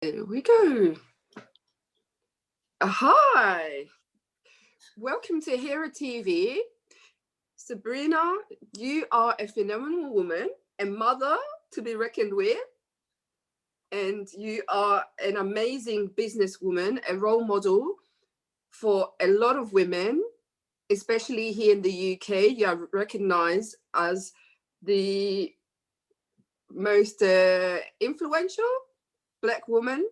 Here we go. Hi, welcome to Hera TV. Sabrina, you are a phenomenal woman, a mother to be reckoned with, and you are an amazing businesswoman, a role model for a lot of women, especially here in the UK. You are recognized as the most influential Black woman.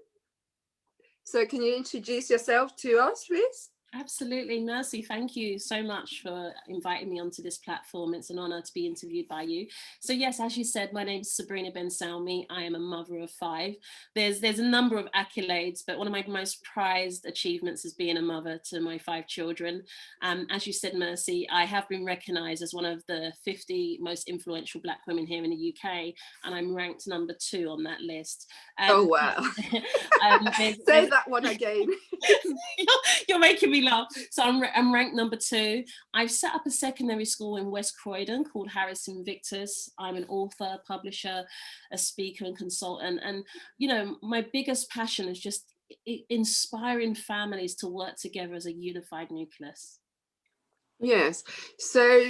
So can you introduce yourself to us, please? Absolutely, Mercy. Thank you so much for inviting me onto this platform. It's an honor to be interviewed by you. So yes, as you said, my name's Sabrina Ben Salami. I am a mother of 5. There's a number of accolades, but one of my most prized achievements is being a mother to my 5 children. As you said, Mercy, I have been recognized as one of the 50 most influential Black women here in the UK, and I'm ranked number 2 on that list. Oh, wow. Say that one again. You're making me laugh. So I'm ranked number 2. I've set up a secondary school in West Croydon called Harris Invictus. I'm an author, publisher, a speaker and consultant. And, you know, my biggest passion is just inspiring families to work together as a unified nucleus. Yes. So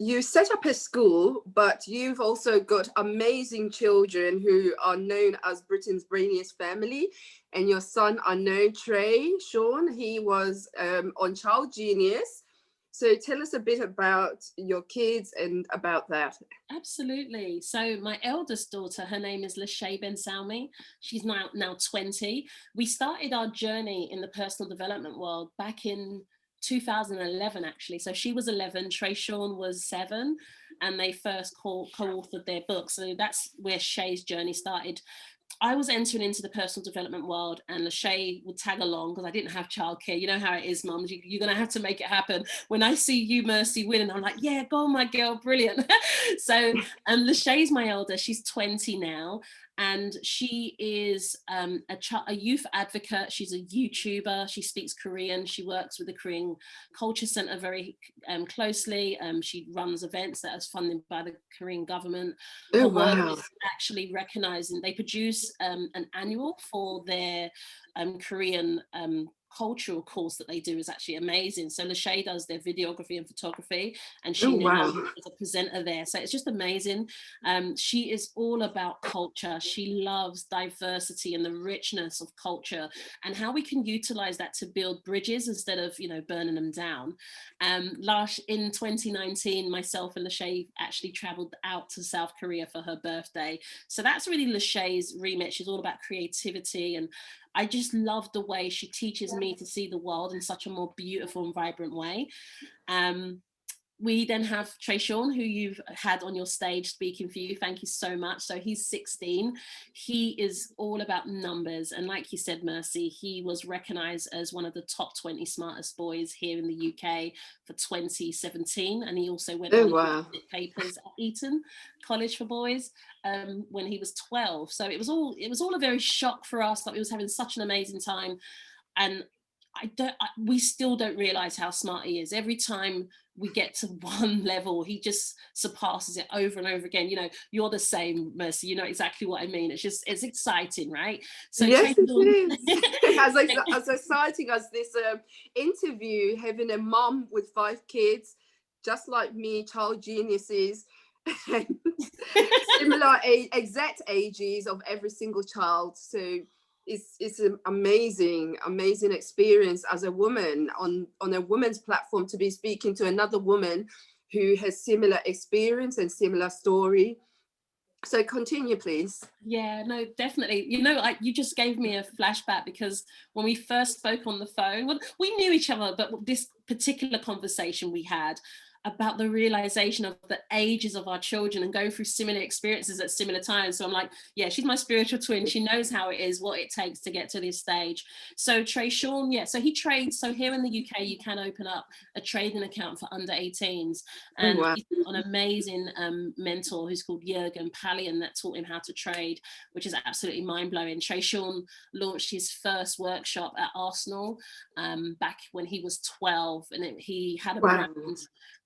you set up a school, but you've also got amazing children who are known as Britain's brainiest family. And your son, I know, Sean, he was on Child Genius. So tell us a bit about your kids and about that. Absolutely. So my eldest daughter, her name is Lone Ben Salami. She's now 20. We started our journey in the personal development world back in 2011, actually. So she was 11, Sean was 7, and they first co-authored their book. So that's where Shay's journey started. I was entering into the personal development world, and Lachey would tag along because I didn't have childcare. You know how it is, mums. You're going to have to make it happen. When I see you, Mercy, win, and I'm like, yeah, go on, my girl, brilliant. So Lachey's my elder. She's 20 now, and she is a youth advocate. She's a YouTuber. She speaks Korean. She works with the Korean Culture Center very closely. She runs events that are funded by the Korean government. Her work is actually recognizing. They produce an annual for their Korean cultural course that they do is actually amazing. So Lachey does their videography and photography, and she now is a presenter there. So it's just amazing. She is all about culture. She loves diversity and the richness of culture and how we can utilize that to build bridges instead of, you know, burning them down. In 2019, myself and Lachey actually traveled out to South Korea for her birthday. So that's really Lachey's remit. She's all about creativity, and I just love the way she teaches me to see the world in such a more beautiful and vibrant way. We then have Sean, who you've had on your stage speaking for you. Thank you so much. So he's 16. He is all about numbers. And like you said, Mercy, he was recognized as one of the top 20 smartest boys here in the UK for 2017. And he also went on papers at Eton College for Boys when he was 12. So it was all a very shock for us that we was having such an amazing time. And we still don't realize how smart he is. Every time we get to one level, he just surpasses it over and over again. You know, you're the same, Mercy. You know exactly what I mean. It's exciting, right? So yes, it is. as exciting as this interview, having a mom with 5 kids, just like me, child geniuses, similar exact ages of every single child. So it's an amazing experience as a woman on a woman's platform to be speaking to another woman who has similar experience and similar story. So continue, please. Yeah, no, definitely. You know, you just gave me a flashback, because when we first spoke on the phone, well, we knew each other, but this particular conversation we had about the realization of the ages of our children and going through similar experiences at similar times. So I'm like, yeah, she's my spiritual twin. She knows how it is, what it takes to get to this stage. So Sean, yeah, so he trades. So here in the UK, you can open up a trading account for under 18s. And he's got an amazing mentor who's called Jürgen Pallion that taught him how to trade, which is absolutely mind-blowing. Sean launched his first workshop at Arsenal back when he was 12, and he had a brand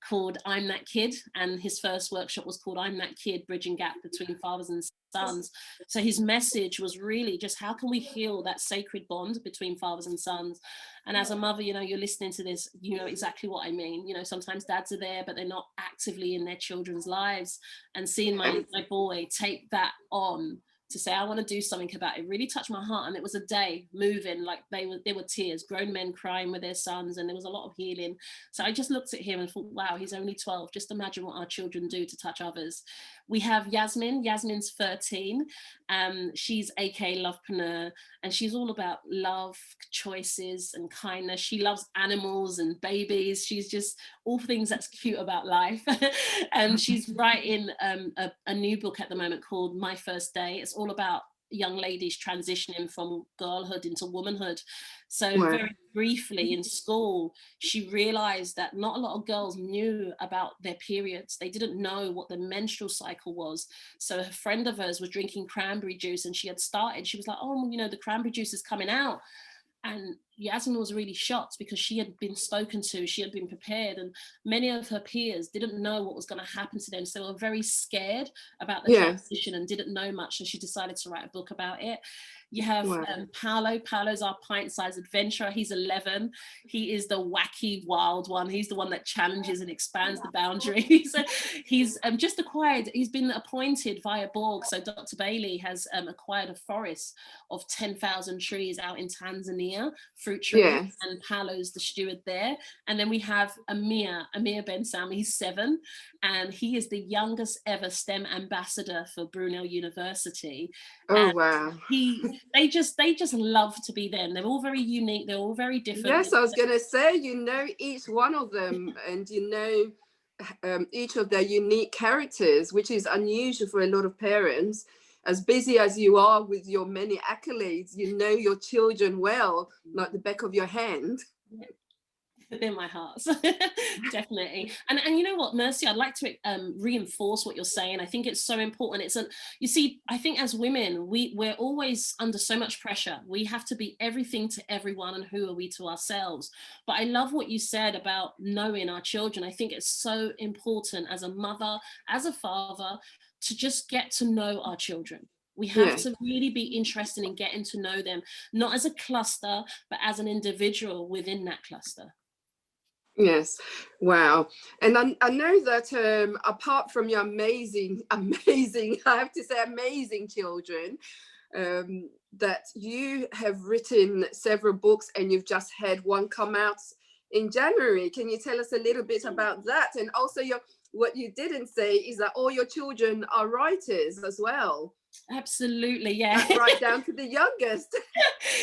called I'm That Kid, and his first workshop was called I'm That Kid, Bridging Gap Between Fathers and sons. So his message was really just, how can we heal that sacred bond between fathers and sons? And as a mother, you know, you're listening to this, you know exactly what I mean. You know, sometimes dads are there, but they're not actively in their children's lives. And seeing my boy take that on to say, I want to do something about it, really touched my heart. And it was a day moving, like there were tears, grown men crying with their sons, and there was a lot of healing. So I just looked at him and thought, wow, he's only 12. Just imagine what our children do to touch others. We have Yasmin. Yasmin's 13. She's aka Lovepreneur, and she's all about love, choices, and kindness. She loves animals and babies. She's just all things that's cute about life. And she's writing a new book at the moment called My First Day. It's all about young ladies transitioning from girlhood into womanhood. So very briefly, in school, she realized that not a lot of girls knew about their periods. They didn't know what the menstrual cycle was. So a friend of hers was drinking cranberry juice, and she was like, oh, you know, the cranberry juice is coming out. And Yasmin was really shocked because she had been spoken to, she had been prepared, and many of her peers didn't know what was going to happen to them. So they were very scared about the transition and didn't know much. So she decided to write a book about it. You have Paolo. Paolo's our pint-sized adventurer. He's 11. He is the wacky, wild one. He's the one that challenges and expands the boundaries. He's just acquired, he's been appointed via Borg. So Dr. Bailey has acquired a forest of 10,000 trees out in Tanzania, fruit trees, and Paolo's the steward there. And then we have Amir Ben Salami. He's 7, and he is the youngest ever STEM ambassador for Brunel University. Oh, wow. They just love to be them. They're all very unique. They're all very different. Yes, I was going to say, you know, each one of them, and you know each of their unique characters, which is unusual for a lot of parents. As busy as you are with your many accolades, you know your children well, like the back of your hand. Within my heart. Definitely. And you know what, Mercy, I'd like to reinforce what you're saying. I think it's so important. You see, I think as women, we're always under so much pressure. We have to be everything to everyone, and who are we to ourselves? But I love what you said about knowing our children. I think it's so important as a mother, as a father, to just get to know our children. We have to really be interested in getting to know them, not as a cluster, but as an individual within that cluster. Yes, wow. And I know that apart from your amazing, I have to say, amazing children, that you have written several books, and you've just had one come out in January. Can you tell us a little bit about that? And also, what you didn't say is that all your children are writers as well. Absolutely, yeah. Right down to the youngest.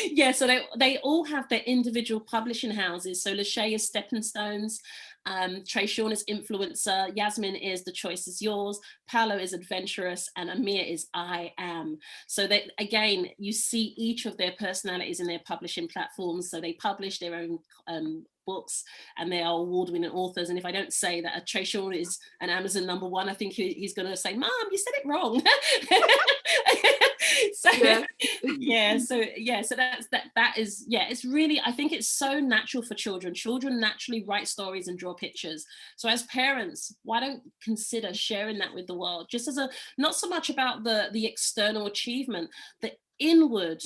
Yeah, so they all have their individual publishing houses. So Lachey is Stepping Stones, Trey Sean is Influencer, Yasmin is The Choice Is Yours, Paolo is Adventurous, and Amir is I Am. So that, again, you see each of their personalities in their publishing platforms. So they publish their own books, and they are award-winning authors. And if I don't say that Trey Sean is an Amazon #1, I think he's going to say, Mom, you said it wrong. So that is it's really, I think it's so natural for children naturally write stories and draw pictures. So as parents, why don't consider sharing that with the world, just as not so much about the external achievement, the inward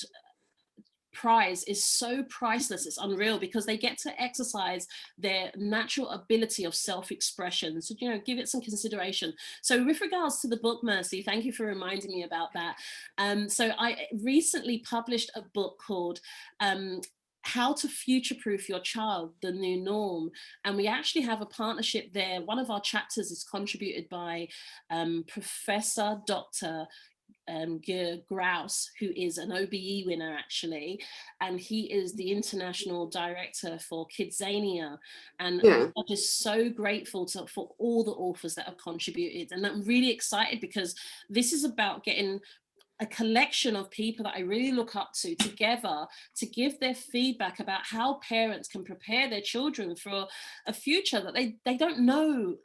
prize is so priceless, it's unreal, because they get to exercise their natural ability of self-expression. So, you know, give it some consideration. So with regards to the book, Mercy, thank you for reminding me about that. So I recently published a book called How to Future-Proof Your Child, The New Norm. And we actually have a partnership there. One of our chapters is contributed by Professor Dr. Grouse, who is an OBE winner actually, and he is the international director for Kidzania. And I'm just so grateful for all the authors that have contributed, and I'm really excited because this is about getting a collection of people that I really look up to together to give their feedback about how parents can prepare their children for a future that they don't know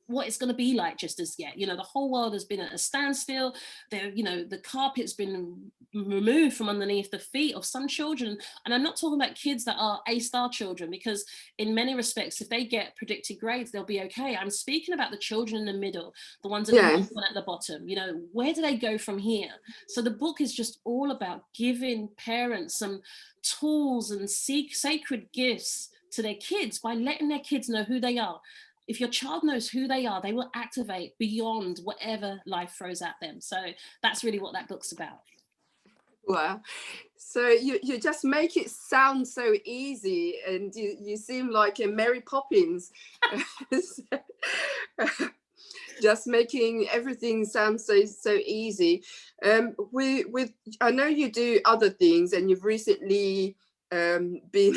what it's going to be like just as yet. You know, the whole world has been at a standstill. There, you know, the carpet's been removed from underneath the feet of some children. And I'm not talking about kids that are A-star children, because in many respects, if they get predicted grades, they'll be okay. I'm speaking about the children in the middle, the ones at the middle and at the bottom. You know, where do they go from here? So the book is just all about giving parents some tools and sacred gifts to their kids by letting their kids know who they are. If your child knows who they are, they will activate beyond whatever life throws at them. So that's really what that book's about. Wow. So you just make it sound so easy, and you seem like a Mary Poppins. Just making everything sound so easy. I know you do other things, and you've recently been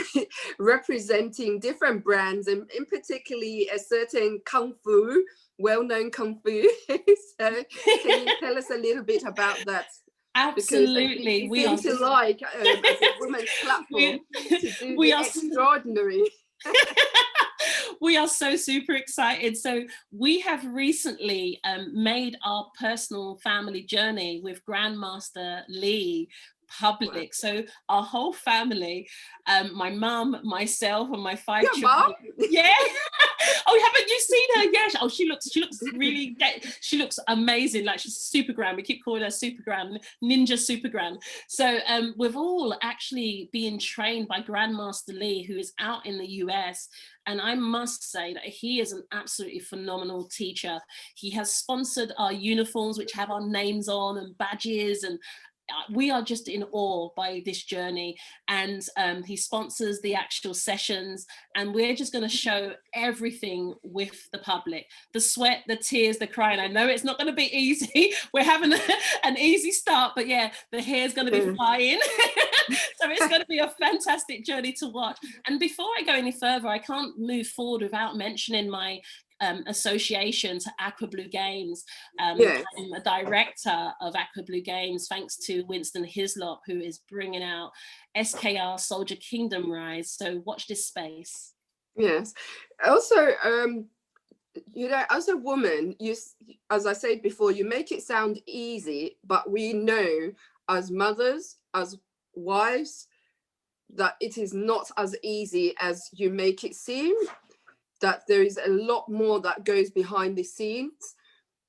representing different brands, and in particularly a certain well-known kung fu. So can you tell us a little bit about that? Absolutely. We seem to like as a women's platform to do the extraordinary. We are so super excited. So we have recently made our personal family journey with Grandmaster Lee public. So our whole family, my mum, myself, and my 5 children. Yeah. Oh, haven't you seen her? Yeah. Oh, she looks really, she looks amazing. Like, she's super grand. We keep calling her super grand, ninja super grand. So we've all actually been trained by Grandmaster Lee, who is out in the US. And I must say that he is an absolutely phenomenal teacher. He has sponsored our uniforms, which have our names on, and badges, and we are just in awe by this journey. And he sponsors the actual sessions, and we're just going to show everything with the public, the sweat, the tears, the crying. I know it's not going to be easy. We're having an easy start, but yeah, the hair's going to be flying. So it's going to be a fantastic journey to watch. And before I go any further, I can't move forward without mentioning my association to Aqua Blue Games. Yes. I'm a director of Aqua Blue Games, thanks to Winston Hislop, who is bringing out SKR Soldier Kingdom Rise. So watch this space. Yes. Also, you know, as a woman, as I said before, you make it sound easy, but we know as mothers, as wives, that it is not as easy as you make it seem, that there is a lot more that goes behind the scenes.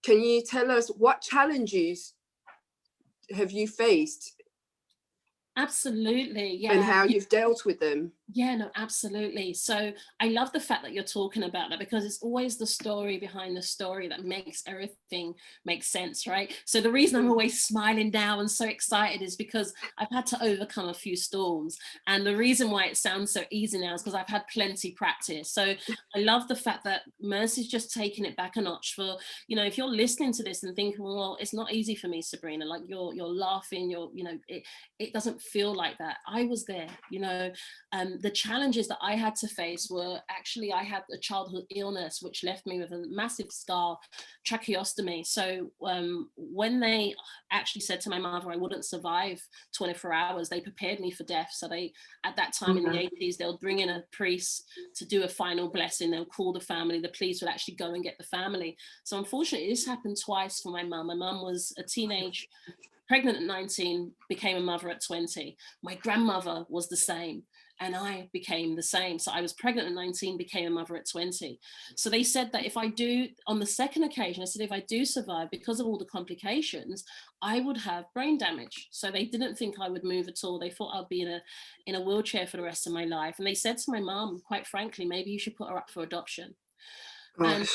Can you tell us what challenges have you faced? Absolutely, yeah. And how you've dealt with them? Yeah, no, absolutely. So I love the fact that you're talking about that, because it's always the story behind the story that makes everything make sense, right? So the reason I'm always smiling now and so excited is because I've had to overcome a few storms. And the reason why it sounds so easy now is because I've had plenty practice. So I love the fact that Mercy's just taking it back a notch for, you know, if you're listening to this and thinking, well, it's not easy for me, Sabrina, like you're laughing, you know, it doesn't feel like that. I was there, you know. The challenges that I had to face were actually, I had a childhood illness which left me with a massive scar, tracheostomy. So when they actually said to my mother I wouldn't survive 24 hours, they prepared me for death. So they, at that time in the 80s, they'll bring in a priest to do a final blessing. They'll call the family. The police would actually go and get the family. So unfortunately, this happened twice for my mum. My mum was a teenage, pregnant at 19, became a mother at 20. My grandmother was the same, and I became the same. So I was pregnant at 19, became a mother at 20. So they said that if I do, on the second occasion, I said, if I do survive, because of all the complications, I would have brain damage. So they didn't think I would move at all. They thought I'd be in a wheelchair for the rest of my life. And they said to my mum, quite frankly, maybe you should put her up for adoption. And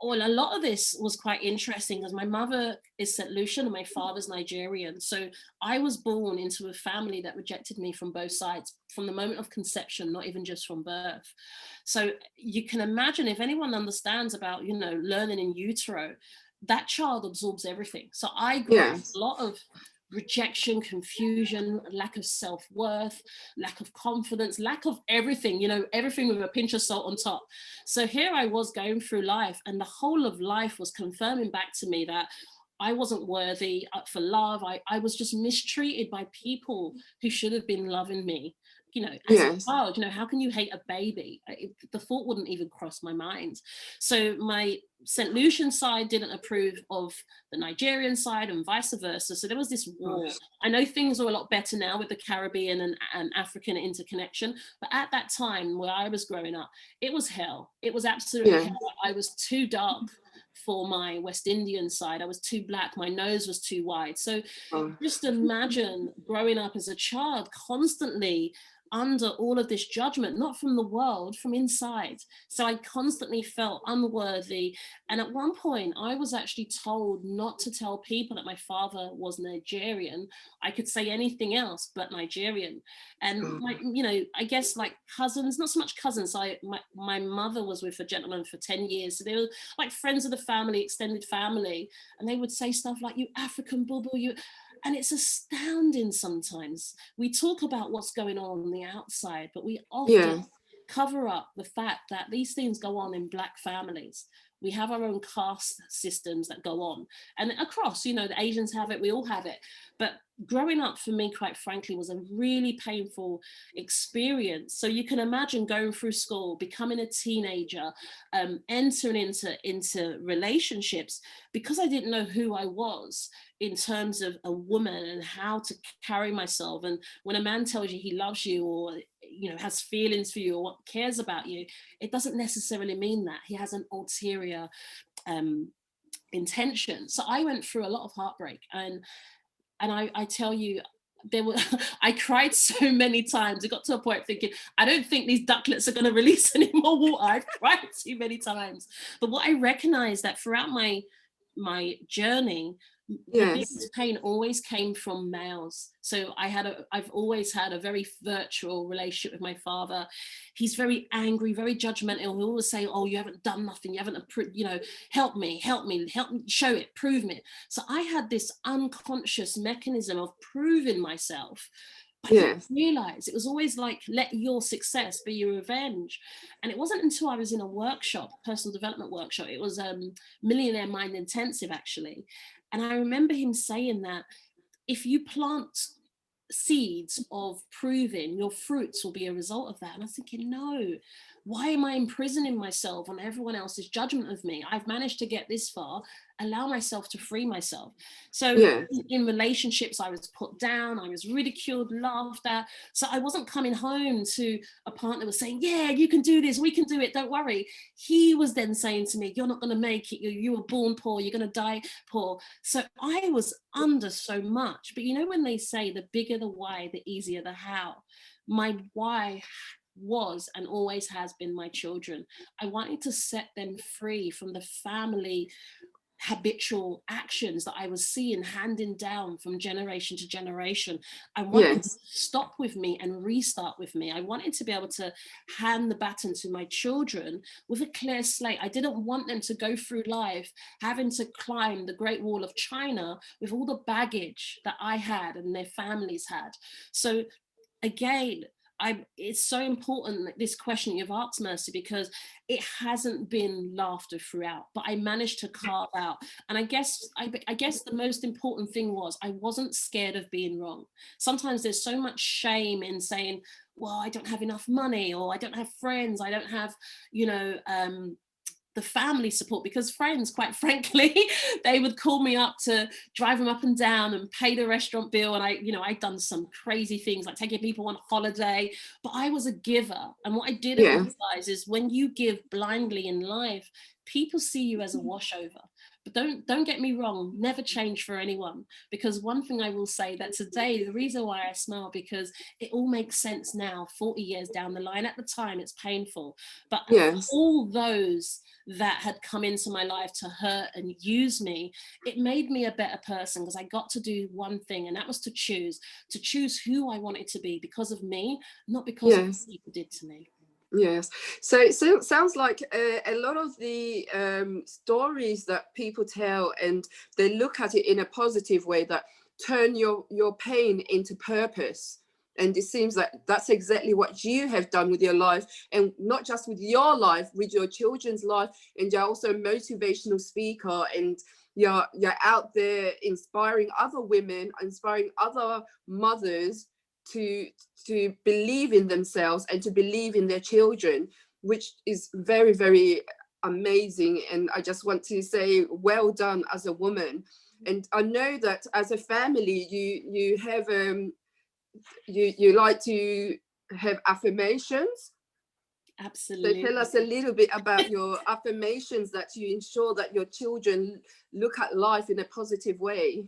well, a lot of this was quite interesting because my mother is St. Lucian and my father's Nigerian. So I was born into a family that rejected me from both sides, from the moment of conception, not even just from birth. So you can imagine, if anyone understands about, you know, learning in utero, that child absorbs everything. So I grew up with a lot of rejection, confusion, lack of self-worth, lack of confidence, lack of everything, you know, everything with a pinch of salt on top. So here I was going through life, and the whole of life was confirming back to me that I wasn't worthy for love. I was just mistreated by people who should have been loving me. You know, as a Yes. child, you know, how can you hate a baby? The thought wouldn't even cross my mind. So my St. Lucian side didn't approve of the Nigerian side and vice versa. So there was this war. I know things are a lot better now with the Caribbean and African interconnection, but at that time where I was growing up, it was hell. It was absolutely hell. I was too dark for my West Indian side. I was too black. My nose was too wide. So just imagine growing up as a child constantly under all of this judgment, not from the world, from inside. So I constantly felt unworthy. And at one point, I was actually told not to tell people that my father was Nigerian. I could say anything else but Nigerian. And my, you know, I guess like cousins, not so much cousins. My mother was with a gentleman for 10 years. So they were like friends of the family, extended family. And they would say stuff like, you African boo-boo, you. And it's astounding sometimes. We talk about what's going on the outside, but we often cover up the fact that these things go on in Black families. We have our own caste systems that go on. And across, you know, the Asians have it, we all have it. But growing up for me, quite frankly, was a really painful experience. So you can imagine going through school, becoming a teenager, entering into relationships, because I didn't know who I was in terms of a woman and how to carry myself. And when a man tells you he loves you, or, you know, has feelings for you, or cares about you, it doesn't necessarily mean that. He has an ulterior intention. So I went through a lot of heartbreak, and I tell you, there were I cried so many times. It got to a point thinking, I don't think these ducklets are going to release any more water. I've cried too many times. But what I recognized that throughout my journey, the biggest pain always came from males. So I've always had a very virtual relationship with my father. He's very angry, very judgmental. He'll always say, oh, you haven't done nothing. You haven't, you know, help me, show it, prove me. So I had this unconscious mechanism of proving myself. I didn't realize it was always like, let your success be your revenge. And it wasn't until I was in a workshop, personal development workshop, it was Millionaire Mind Intensive actually. And I remember him saying that if you plant seeds of proving, your fruits will be a result of that. And I was thinking, no, why am I imprisoning myself on everyone else's judgment of me? I've managed to get this far, allow myself to free myself. So in relationships, I was put down, I was ridiculed, laughed at. So I wasn't coming home to a partner was saying, yeah, you can do this, we can do it, don't worry. He was then saying to me, you're not going to make it, you were born poor, you're going to die poor. So I was under so much. But you know, when they say the bigger the why, the easier the how, my why was and always has been my children. I wanted to set them free from the family habitual actions that I was seeing handing down from generation to generation. I wanted to stop with me and restart with me. I wanted to be able to hand the baton to my children with a clear slate. I didn't want them to go through life having to climb the Great Wall of China with all the baggage that I had and their families had. So again, it's so important, this question you've asked, Mercy, because it hasn't been laughter throughout, but I managed to carve out. And I guess the most important thing was I wasn't scared of being wrong. Sometimes there's so much shame in saying, well, I don't have enough money, or I don't have friends, I don't have, you know, the family support, because friends, quite frankly, they would call me up to drive them up and down and pay the restaurant bill. And I'd done some crazy things like taking people on holiday, but I was a giver. And what I didn't realize is when you give blindly in life, people see you as a washover. But don't get me wrong, never change for anyone. Because one thing I will say that today, the reason why I smile, because it all makes sense now, 40 years down the line. At the time, it's painful. But all those that had come into my life to hurt and use me, it made me a better person, because I got to do one thing, and that was to choose who I wanted to be because of me, not because of what people did to me. Yes. So it sounds like a lot of the stories that people tell, and they look at it in a positive way, that turn your pain into purpose. And it seems like that's exactly what you have done with your life, and not just with your life, with your children's life. And you're also a motivational speaker, and you're out there inspiring other women, inspiring other mothers to believe in themselves and to believe in their children, which is very, very amazing. And I just want to say well done as a woman. And I know that as a family you have you like to have affirmations. Absolutely. So tell us a little bit about your affirmations that you ensure that your children look at life in a positive way.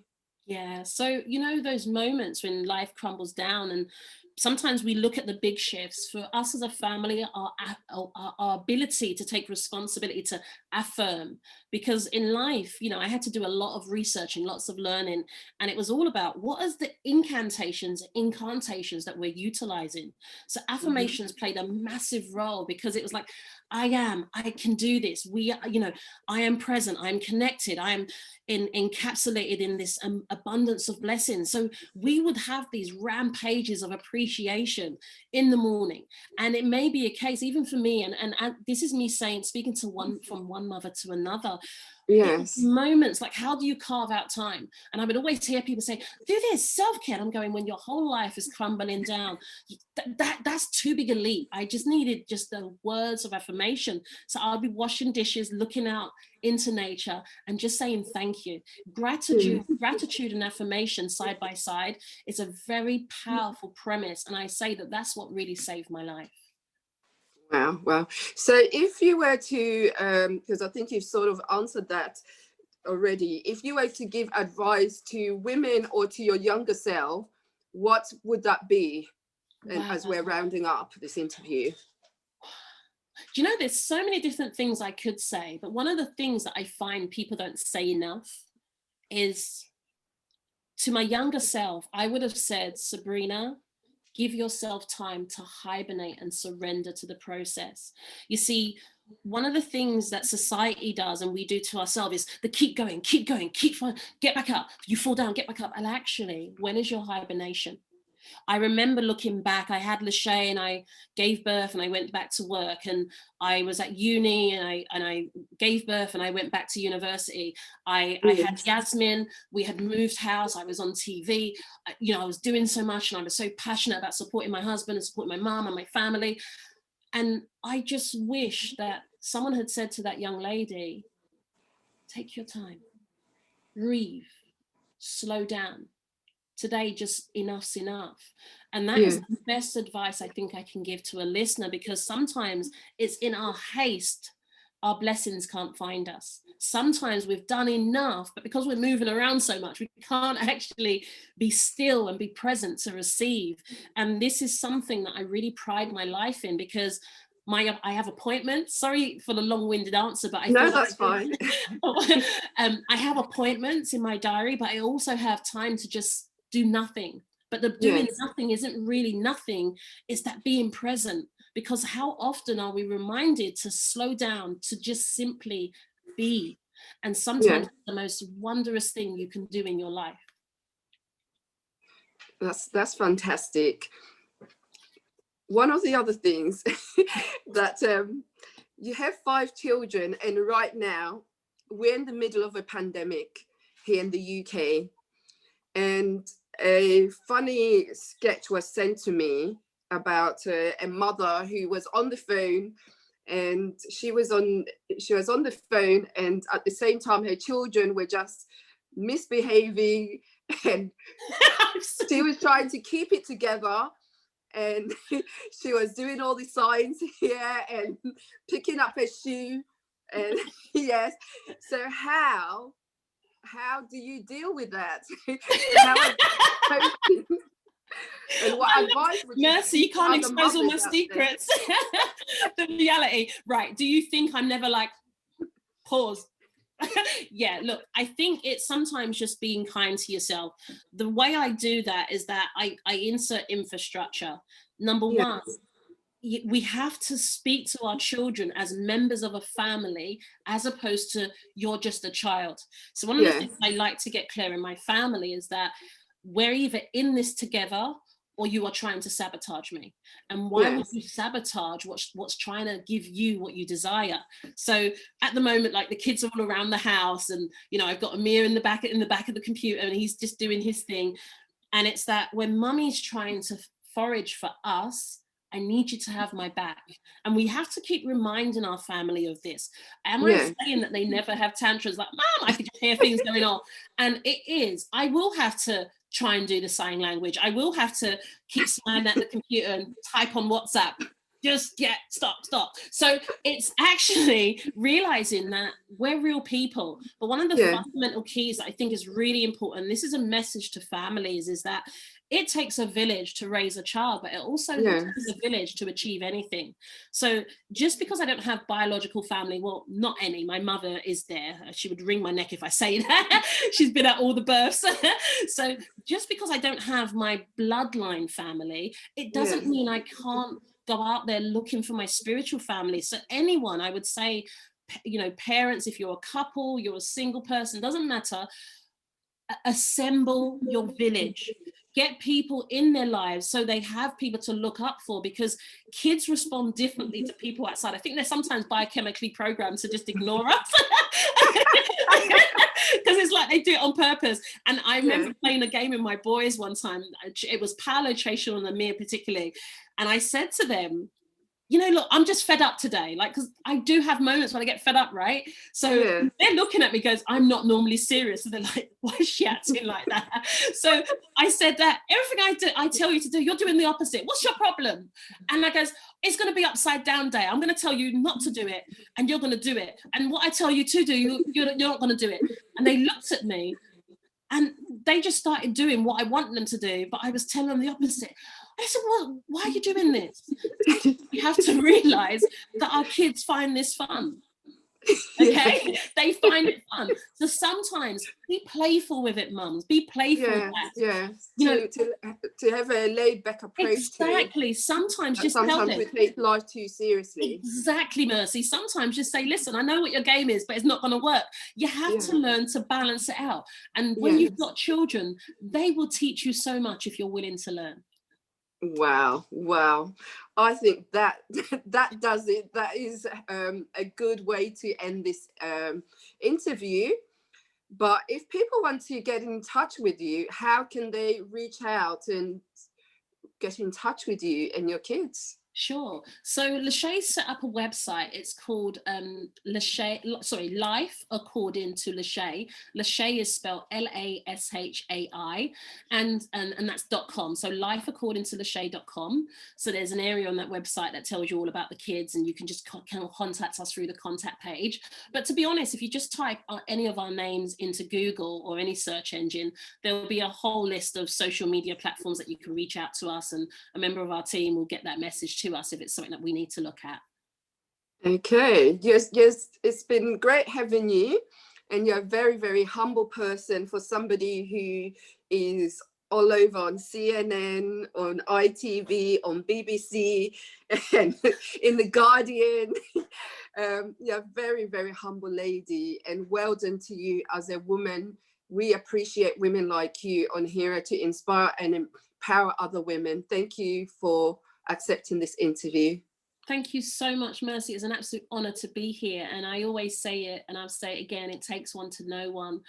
Yeah, so you know those moments when life crumbles down, and sometimes we look at the big shifts. For us as a family, our ability to take responsibility, to affirm, because in life, you know, I had to do a lot of research and lots of learning, and it was all about what is the incantations that we're utilizing. So affirmations played a massive role, because it was like, I can do this. We are, you know, I am present, I am connected, I am encapsulated in this abundance of blessings. So we would have these rampages of appreciation in the morning. And it may be a case, even for me, and this is me speaking to from one mother to another. Yes. Moments like, how do you carve out time? And I would always hear people say, do this self-care. I'm going, when your whole life is crumbling down, that's too big a leap. I just needed just the words of affirmation. So I'll be washing dishes, looking out into nature and just saying thank you. Gratitude and affirmation side by side is a very powerful premise. And I say that that's what really saved my life. Wow, wow. So if you were to, because I think you've sort of answered that already, if you were to give advice to women or to your younger self, what would that be? And as we're rounding up this interview. Do you know, there's so many different things I could say, but one of the things that I find people don't say enough is, to my younger self, I would have said, Sabrina, give yourself time to hibernate and surrender to the process. You see, one of the things that society does and we do to ourselves is the keep going, get back up. You fall down, get back up. And actually, when is your hibernation? I remember looking back, I had Lachey and I gave birth and I went back to work, and I was at uni and I gave birth and I went back to university. I had Yasmin, we had moved house, I was on TV, you know, I was doing so much and I was so passionate about supporting my husband and supporting my mom and my family. And I just wish that someone had said to that young lady, take your time, breathe, slow down. Today, just enough's enough. And that is the best advice I think I can give to a listener, because sometimes it's in our haste, our blessings can't find us. Sometimes we've done enough, but because we're moving around so much, we can't actually be still and be present to receive. And this is something that I really pride my life in, because I have appointments. Sorry for the long-winded answer, but that's fine. I have appointments in my diary, but I also have time to just do nothing. But the doing nothing isn't really nothing, it's that being present. Because how often are we reminded to slow down, to just simply be? And sometimes it's the most wondrous thing you can do in your life. That's fantastic. One of the other things that you have 5 children, and right now we're in the middle of a pandemic here in the UK, and a funny sketch was sent to me about a mother who was on the phone, and she was on the phone, and at the same time her children were just misbehaving, and she was trying to keep it together, and she was doing all the signs here and picking up her shoe, and yes. So how do you deal with that? And what advice would you Mercy, you can't expose all my secrets. The reality, right? Do you think I'm never like, pause? Yeah, look, I think it's sometimes just being kind to yourself. The way I do that is that I insert infrastructure. Number one, we have to speak to our children as members of a family, as opposed to you're just a child. So one of the things I like to get clear in my family is that we're either in this together or you are trying to sabotage me. And why would Yes. you sabotage what's trying to give you what you desire? So at the moment, like the kids are all around the house, and you know, I've got Amir in the back of the computer, and he's just doing his thing. And it's that when mummy's trying to forage for us, I need you to have my back. And we have to keep reminding our family of this. Am I Yeah. saying that they never have tantrums? Like, Mom, I could just hear things going on. And it is. I will have to try and do the sign language. I will have to keep smiling at the computer and type on WhatsApp. Just stop. So it's actually realizing that we're real people. But one of the fundamental keys that I think is really important, this is a message to families, is that it takes a village to raise a child, but it also takes a village to achieve anything. So just because I don't have biological family, well, not any, my mother is there. She would wring my neck if I say that. She's been at all the births. So just because I don't have my bloodline family, it doesn't mean I can't go out there looking for my spiritual family. So anyone, I would say, you know, parents, if you're a couple, you're a single person, doesn't matter, assemble your village. Get people in their lives so they have people to look up for, because kids respond differently to people outside. I think they're sometimes biochemically programmed to just ignore us. Because it's like they do it on purpose. And I remember playing a game with my boys one time. It was Paolo, Tracial, and Amir particularly. And I said to them, you know, look, I'm just fed up today. Like, because I do have moments when I get fed up, right? So they're looking at me, goes, I'm not normally serious. And they're like, why is she acting like that? So I said that everything I tell you to do, you're doing the opposite. What's your problem? And I goes, it's going to be upside down day. I'm going to tell you not to do it, and you're going to do it. And what I tell you to do, you're not going to do it. And they looked at me, and they just started doing what I want them to do, but I was telling them the opposite. I said, well, why are you doing this? We have to realize that our kids find this fun. Okay, they find it fun. So sometimes be playful with it, mums. Be playful with that. You know, to have a laid back approach. Exactly. Sometimes just sometimes we take life too seriously. Exactly, Mercy. Sometimes just say, listen, I know what your game is, but it's not going to work. You have to learn to balance it out. And when you've got children, they will teach you so much if you're willing to learn. Wow. I think that does it. That is a good way to end this interview. But if people want to get in touch with you, how can they reach out and get in touch with you and your kids? Sure. So Lachey set up a website. It's called Life According to Lachey. Lachey is spelled Lashai, and that's .com. So Life According to Lachey.com. So there's an area on that website that tells you all about the kids, and you can just contact us through the contact page. But to be honest, if you just type any of our names into Google or any search engine, there will be a whole list of social media platforms that you can reach out to us, and a member of our team will get that message to us if it's something that we need to look at. Okay, yes, it's been great having you, and you're a very, very humble person for somebody who is all over on CNN, on ITV, on BBC, and in The Guardian. You're a very, very humble lady, and well done to you as a woman. We appreciate women like you on Hera to inspire and empower other women. Thank you for accepting this interview. Thank you so much, Mercy. It's an absolute honor to be here. And I always say it, and I'll say it again, it takes one to know one.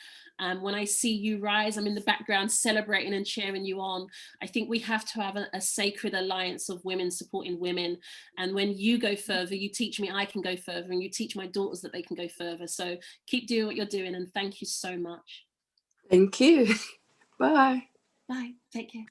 When I see you rise, I'm in the background celebrating and cheering you on. I think we have to have a sacred alliance of women supporting women. And when you go further, you teach me I can go further, and you teach my daughters that they can go further. So keep doing what you're doing, and thank you so much. Thank you. Bye. Bye. Take care.